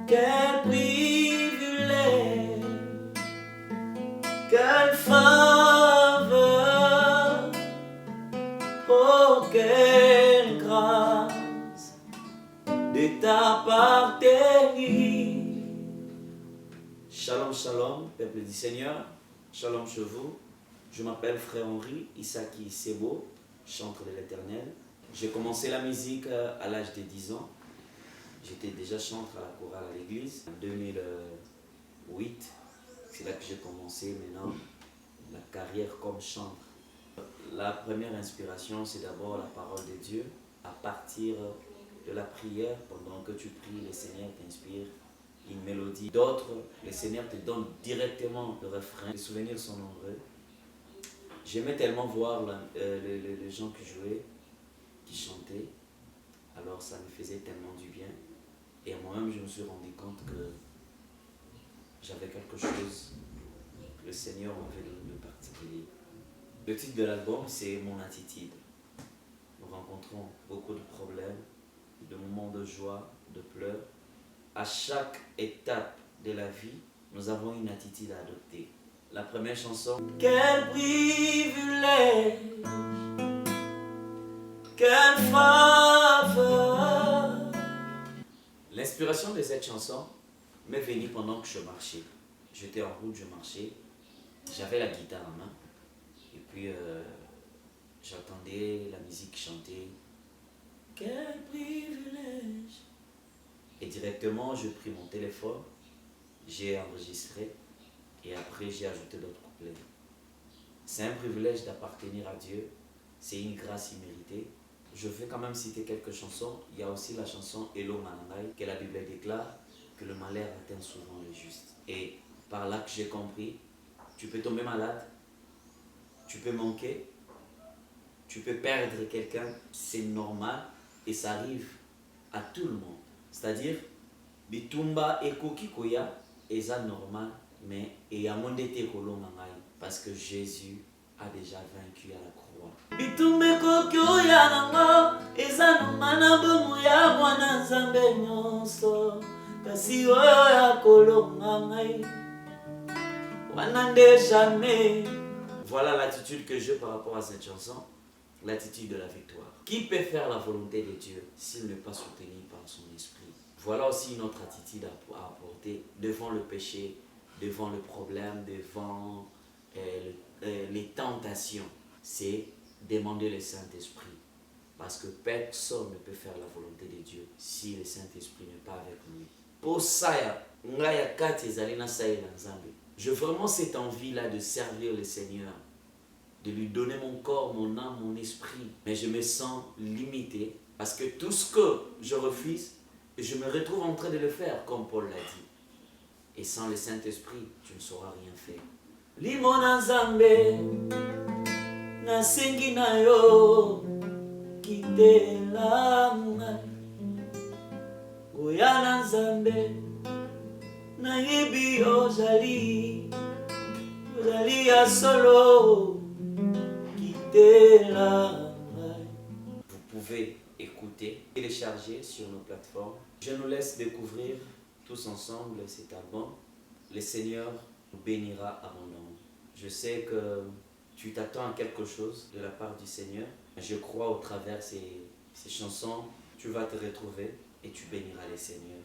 Quel privilège, quelle faveur, oh quelle grâce de t'appartenir. Shalom, shalom, peuple du Seigneur, shalom chez vous. Je m'appelle Frère Henri Isaki Sebo, chantre de l'Éternel. J'ai commencé la musique à l'âge de 10 ans. J'étais déjà chantre à la chorale à l'église. En 2008, c'est là que j'ai commencé maintenant la carrière comme chantre. La première inspiration, c'est d'abord la parole de Dieu. À partir de la prière, pendant que tu pries, le Seigneur t'inspire une mélodie. D'autres, le Seigneur te donne directement le refrain. Les souvenirs sont nombreux. J'aimais tellement voir les gens qui jouaient, qui chantaient. Alors ça me faisait tellement du bien. Et moi-même, je me suis rendu compte que j'avais quelque chose que le Seigneur m'avait donné de particulier. Le titre de l'album, c'est Mon attitude. Nous rencontrons beaucoup de problèmes, de moments de joie, de pleurs. À chaque étape de la vie, nous avons une attitude à adopter. La première chanson. Quel privilège, quelle faveur. L'inspiration de cette chanson m'est venue pendant que je marchais. J'étais en route, je marchais. J'avais la guitare en main. Et puis, j'entendais la musique chanter. Quel privilège. Et directement, je pris mon téléphone. J'ai enregistré. Et après, j'ai ajouté d'autres couplets. C'est un privilège d'appartenir à Dieu. C'est une grâce imméritée. Je vais quand même citer quelques chansons. Il y a aussi la chanson Hello Manangai, que la Bible déclare que le malheur atteint souvent les justes. Et par là que j'ai compris, tu peux tomber malade, tu peux manquer, tu peux perdre quelqu'un, c'est normal et ça arrive à tout le monde. C'est-à-dire, bitumba ekoki koya, eza normal, mais et amondete kolo mangai, parce que Jésus a déjà vaincu à la croix. Bitumbe kokyo ya nango eza nomana bomu ya mwana nzambe nyonso kasi oyo ya kolonga ngai wana nde jamais. Voilà l'attitude que j'ai par rapport à cette chanson, l'attitude de la victoire. Qui peut faire la volonté de Dieu s'il n'est pas soutenu par son esprit? Voilà aussi une autre attitude à apporter devant le péché, devant le problème, devant les tentations. C'est demander le Saint-Esprit. Parce que personne ne peut faire la volonté de Dieu si le Saint-Esprit n'est pas avec lui. Pour ça, j'ai vraiment cette envie-là de servir le Seigneur, de lui donner mon corps, mon âme, mon esprit. Mais je me sens limité parce que tout ce que je refuse, je me retrouve en train de le faire, comme Paul l'a dit. Et sans le Saint-Esprit, tu ne sauras rien faire. Limona Nzambe, nasengi na yo, kitela ngai. Oya na Nzambe, nayebi ozali ya solo, kitela ngai. Vous pouvez écouter, télécharger sur nos plateformes. Je nous laisse découvrir tous ensemble cet album. Le Seigneur nous bénira abondamment. Je sais que tu t'attends à quelque chose de la part du Seigneur. Je crois au travers ces chansons, tu vas te retrouver et tu béniras le Seigneur.